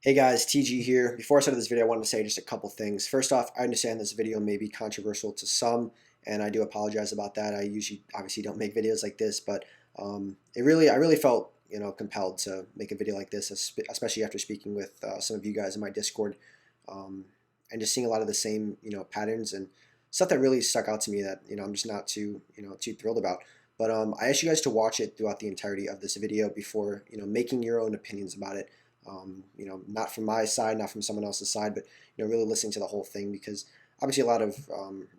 Hey guys, TG here. Before I started this video, I wanted to say just a couple things. First off, I understand this video may be controversial to some, and I do apologize about that. I usually obviously don't make videos like this, but I really felt compelled to make a video like this, especially after speaking with some of you guys in my Discord, and just seeing a lot of the same patterns and stuff that really stuck out to me that I'm just not too thrilled about. But I asked you guys to watch it throughout the entirety of this video before making your own opinions about it. Not from my side, not from someone else's side, but really listening to the whole thing because obviously a lot of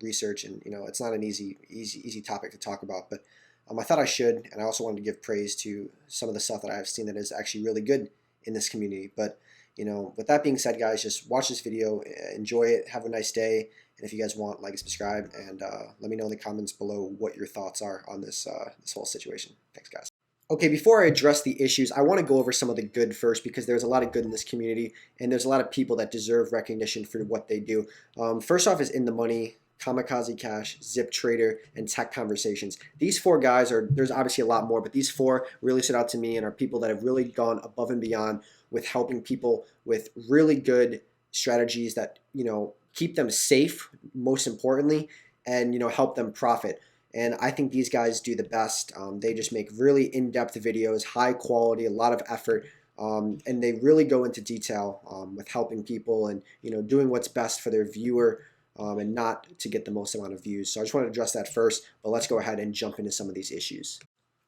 research and it's not an easy topic to talk about. But I thought I should, and I also wanted to give praise to some of the stuff that I've seen that is actually really good in this community. But with that being said, guys, just watch this video, enjoy it, have a nice day, and if you guys want, like and subscribe, and let me know in the comments below what your thoughts are on this whole situation. Thanks, guys. Okay, before I address the issues, I want to go over some of the good first because there's a lot of good in this community and there's a lot of people that deserve recognition for what they do. First off is In the Money, Kamikaze Cash, Zip Trader, and Tech Conversations. These four guys there's obviously a lot more, but these four really stood out to me and are people that have really gone above and beyond with helping people with really good strategies that, keep them safe, most importantly, and, help them profit. And I think these guys do the best. They just make really in-depth videos, high quality, a lot of effort, and they really go into detail with helping people and doing what's best for their viewer and not to get the most amount of views. So I just want to address that first, but let's go ahead and jump into some of these issues.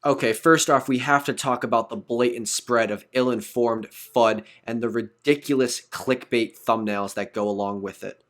Okay, first off, we have to talk about the blatant spread of ill-informed FUD and the ridiculous clickbait thumbnails that go along with it.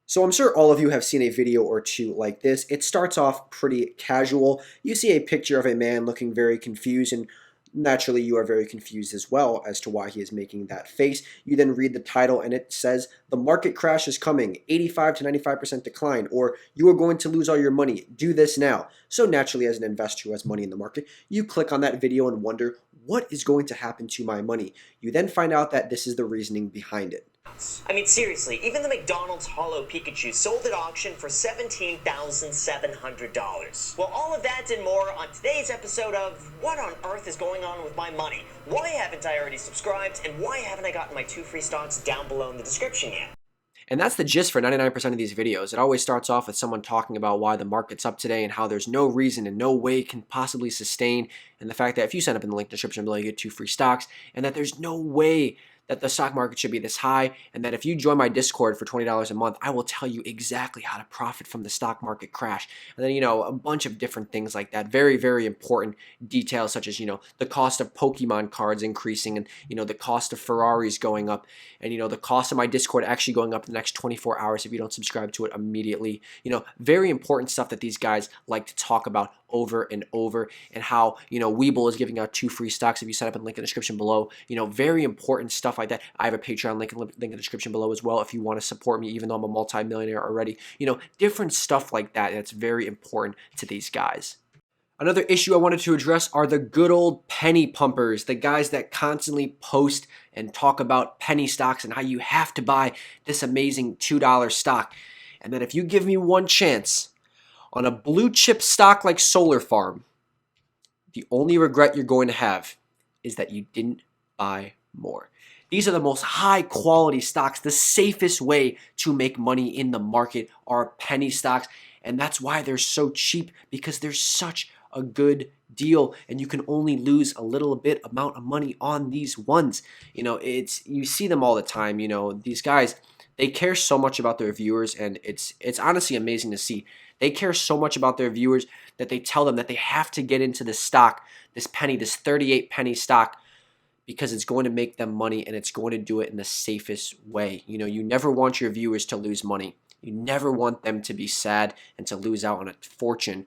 So I'm sure all of you have seen a video or two like this. It starts off pretty casual. You see a picture of a man looking very confused, and naturally you are very confused as well as to why he is making that face. You then read the title and it says, "The market crash is coming, 85 to 95% decline," or "You are going to lose all your money, do this now." So naturally, as an investor who has money in the market, you click on that video and wonder, what is going to happen to my money? You then find out that this is the reasoning behind it. I mean, seriously, even the McDonald's Hollow Pikachu sold at auction for $17,700. Well, all of that and more on today's episode of What on Earth is Going On With My Money? Why haven't I already subscribed? And why haven't I gotten my 2 free stocks down below in the description yet? And that's the gist for 99% of these videos. It always starts off with someone talking about why the market's up today and how there's no reason and no way it can possibly sustain, and the fact that if you sign up in the link description below, you get 2 free stocks, and that there's no way that the stock market should be this high, and that if you join my Discord for $20 a month, I will tell you exactly how to profit from the stock market crash. And then, a bunch of different things like that. Very, very important details such as, the cost of Pokemon cards increasing and, the cost of Ferraris going up and, the cost of my Discord actually going up in the next 24 hours if you don't subscribe to it immediately. Very important stuff that these guys like to talk about over and over, and how, Webull is giving out 2 free stocks if you sign up in the link in the description below. Very important stuff like that. I have a Patreon link in the description below as well if you want to support me, even though I'm a multi-millionaire already. Different stuff like that. That's very important to these guys. Another issue I wanted to address are the good old penny pumpers, the guys that constantly post and talk about penny stocks and how you have to buy this amazing $2 stock. And that if you give me one chance on a blue chip stock like Solar Farm, the only regret you're going to have is that you didn't buy more. These are the most high quality stocks. The safest way to make money in the market are penny stocks. And that's why they're so cheap, because they're such a good deal and you can only lose a little bit amount of money on these ones. You see them all the time. These guys, they care so much about their viewers, and it's honestly amazing to see. They care so much about their viewers that they tell them that they have to get into this stock, this 38 penny stock, because it's going to make them money and it's going to do it in the safest way. You never want your viewers to lose money. You never want them to be sad and to lose out on a fortune.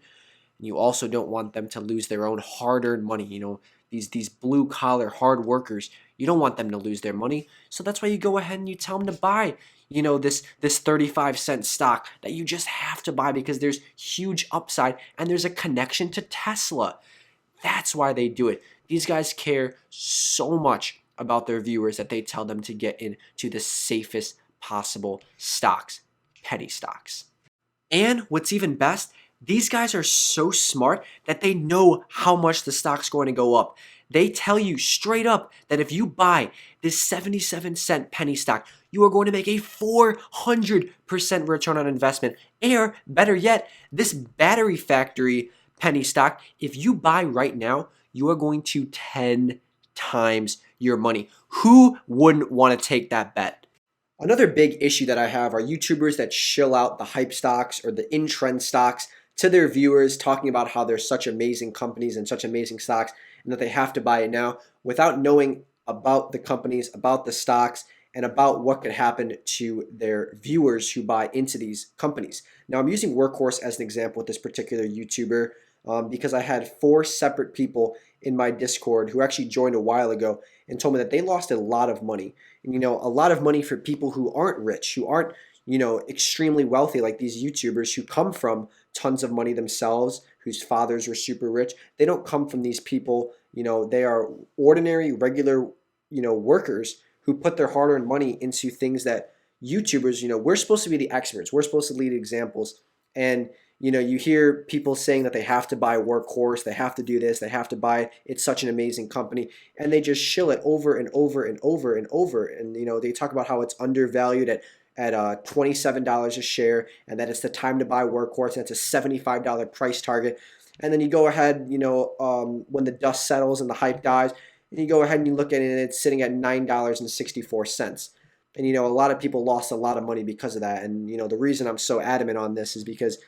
And you also don't want them to lose their own hard-earned money. These blue-collar hard workers, you don't want them to lose their money. So that's why you go ahead and you tell them to buy, this 35-cent stock that you just have to buy because there's huge upside and there's a connection to Tesla. That's why they do it. These guys care so much about their viewers that they tell them to get into the safest possible stocks, penny stocks. And what's even best, these guys are so smart that they know how much the stock's going to go up. They tell you straight up that if you buy this 77-cent penny stock, you are going to make a 400% return on investment. Or better yet, this Battery Factory penny stock, if you buy right now, you are going to 10 times your money. Who wouldn't want to take that bet? Another big issue that I have are YouTubers that shill out the hype stocks or the in-trend stocks to their viewers, talking about how they're such amazing companies and such amazing stocks and that they have to buy it now without knowing about the companies, about the stocks, and about what could happen to their viewers who buy into these companies. Now, I'm using Workhorse as an example with this particular YouTuber because I had 4 separate people in my Discord who actually joined a while ago and told me that they lost a lot of money. And, a lot of money for people who aren't rich, who aren't, extremely wealthy, like these YouTubers who come from tons of money themselves, whose fathers were super rich. They don't come from these people, they are ordinary, regular, workers who put their hard-earned money into things that YouTubers, we're supposed to be the experts. We're supposed to lead examples. And, you hear people saying that they have to buy Workhorse, they have to do this, they have to buy it. It's such an amazing company. And they just shill it over and over and over and over. And, they talk about how it's undervalued at $27 a share and that it's the time to buy Workhorse and it's a $75 price target. And then you go ahead, when the dust settles and the hype dies, and you go ahead and you look at it and it's sitting at $9.64. And, a lot of people lost a lot of money because of that. And, the reason I'm so adamant on this is because,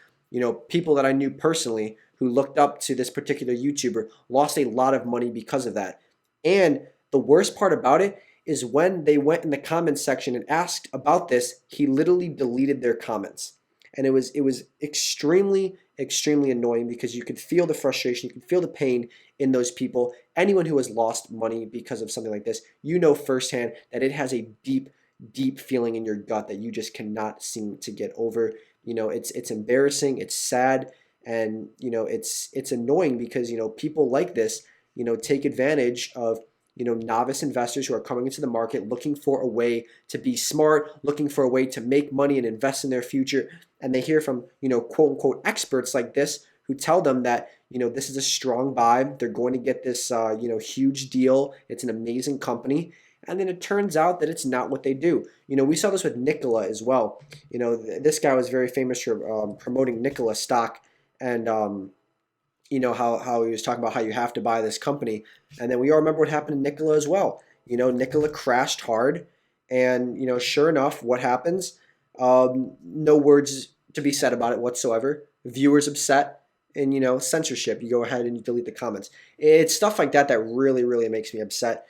people that I knew personally who looked up to this particular YouTuber lost a lot of money because of that. And the worst part about it is when they went in the comments section and asked about this, he literally deleted their comments. And it was extremely, extremely annoying because you could feel the frustration, you could feel the pain in those people. Anyone who has lost money because of something like this, firsthand that it has a deep, deep feeling in your gut that you just cannot seem to get over. It's embarrassing, it's sad, and it's annoying because people like this take advantage of novice investors who are coming into the market looking for a way to be smart, looking for a way to make money and invest in their future. And they hear from, quote unquote experts like this who tell them that, this is a strong buy. They're going to get this, huge deal. It's an amazing company. And then it turns out that it's not what they do. We saw this with Nikola as well. This guy was very famous for promoting Nikola stock and, how he was talking about how you have to buy this company. And then we all remember what happened to Nikola as well. Nikola crashed hard. And, sure enough, what happens? No words to be said about it whatsoever. Viewers upset. And, censorship. You go ahead and you delete the comments. It's stuff like that that really, really makes me upset.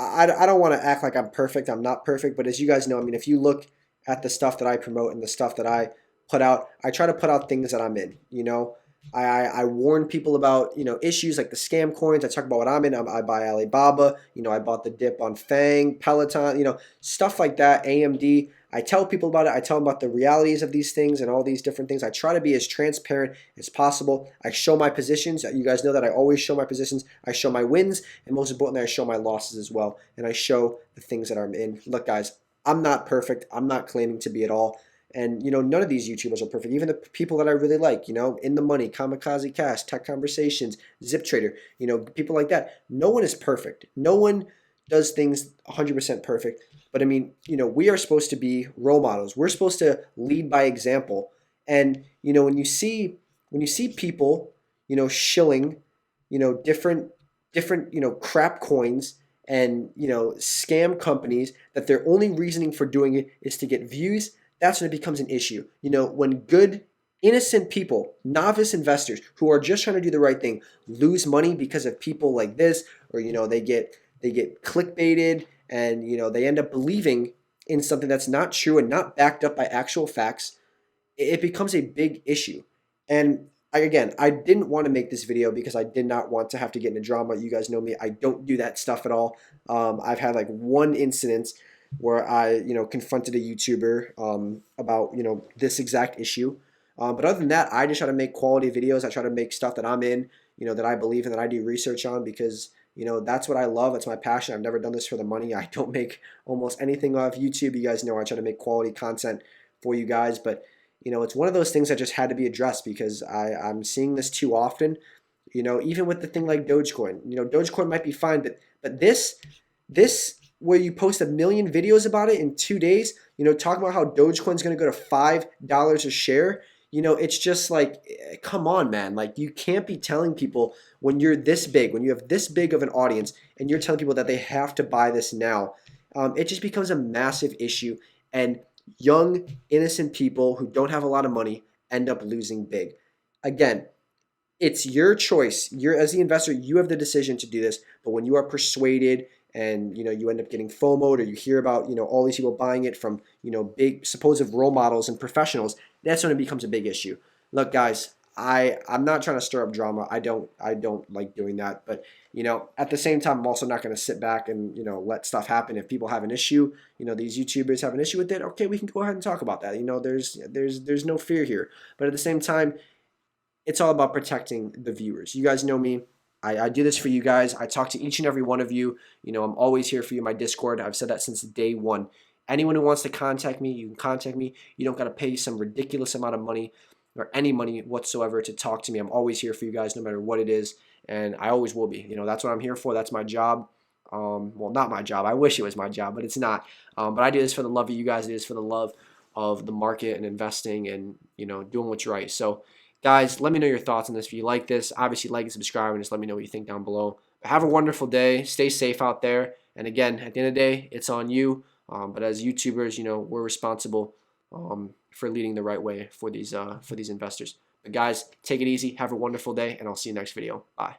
I don't want to act like I'm perfect. I'm not perfect. But as you guys know, if you look at the stuff that I promote and the stuff that I put out, I try to put out things that I'm in, I warn people about, issues like the scam coins. I talk about what I'm in. I buy Alibaba. I bought the dip on Fang, Peloton, stuff like that, AMD. I tell people about it. I tell them about the realities of these things and all these different things. I try to be as transparent as possible. I show my positions. You guys know that I always show my positions. I show my wins, and most importantly, I show my losses as well. And I show the things that I'm in. Look, guys, I'm not perfect. I'm not claiming to be at all. And, none of these YouTubers are perfect. Even the people that I really like, In the Money, Kamikaze Cash, Tech Conversations, Zip Trader, people like that. No one is perfect. No one does things 100% perfect. But we are supposed to be role models. We're supposed to lead by example. And, when you see people, shilling, different, crap coins and, scam companies that their only reasoning for doing it is to get views, that's when it becomes an issue. When good, innocent people, novice investors who are just trying to do the right thing lose money because of people like this, or, they get clickbaited and, they end up believing in something that's not true and not backed up by actual facts, it becomes a big issue. And I didn't want to make this video because I did not want to have to get into drama. You guys know me. I don't do that stuff at all. I've had like one incident where I, confronted a YouTuber about, this exact issue. But other than that, I just try to make quality videos. I try to make stuff that I'm in, that I believe in, that I do research on because, that's what I love. That's my passion. I've never done this for the money. I don't make almost anything off YouTube. You guys know I try to make quality content for you guys. But, it's one of those things that just had to be addressed because I'm seeing this too often. You know, even with the thing like Dogecoin, you know, Dogecoin might be fine, but this where you post a million videos about it in 2 days, you know, talk about how Dogecoin's going to go to $5 a share. You know, it's just like, come on, man. Like, you can't be telling people when you're this big, when you have this big of an audience, and you're telling people that they have to buy this now. It just becomes a massive issue, and young, innocent people who don't have a lot of money end up losing big. Again, it's your choice. You're, as the investor, you have the decision to do this. But when you are persuaded and you know you end up getting FOMO'd, or you hear about, you know, all these people buying it from, you know, big supposed role models and professionals, that's when it becomes a big issue. Look, guys, I'm not trying to stir up drama. I don't like doing that. But you know, at the same time, I'm also not going to sit back and, you know, let stuff happen. If people have an issue, you know, these YouTubers have an issue with it, okay, we can go ahead and talk about that. You know, there's no fear here. But at the same time, it's all about protecting the viewers. You guys know me. I do this for you guys. I talk to each and every one of you. You know, I'm always here for you in my Discord. I've said that since day one. Anyone who wants to contact me, you can contact me. You don't got to pay some ridiculous amount of money or any money whatsoever to talk to me. I'm always here for you guys, no matter what it is, and I always will be. You know, that's what I'm here for. That's my job. Well, not my job. I wish it was my job, but it's not. But I do this for the love of you guys. It is for the love of the market and investing and, you know, doing what's right. So, guys, let me know your thoughts on this. If you like this, obviously like and subscribe, and just let me know what you think down below. But have a wonderful day. Stay safe out there. And again, at the end of the day, it's on you. But as YouTubers, you know, we're responsible for leading the right way for these investors. But guys, take it easy. Have a wonderful day, and I'll see you next video. Bye.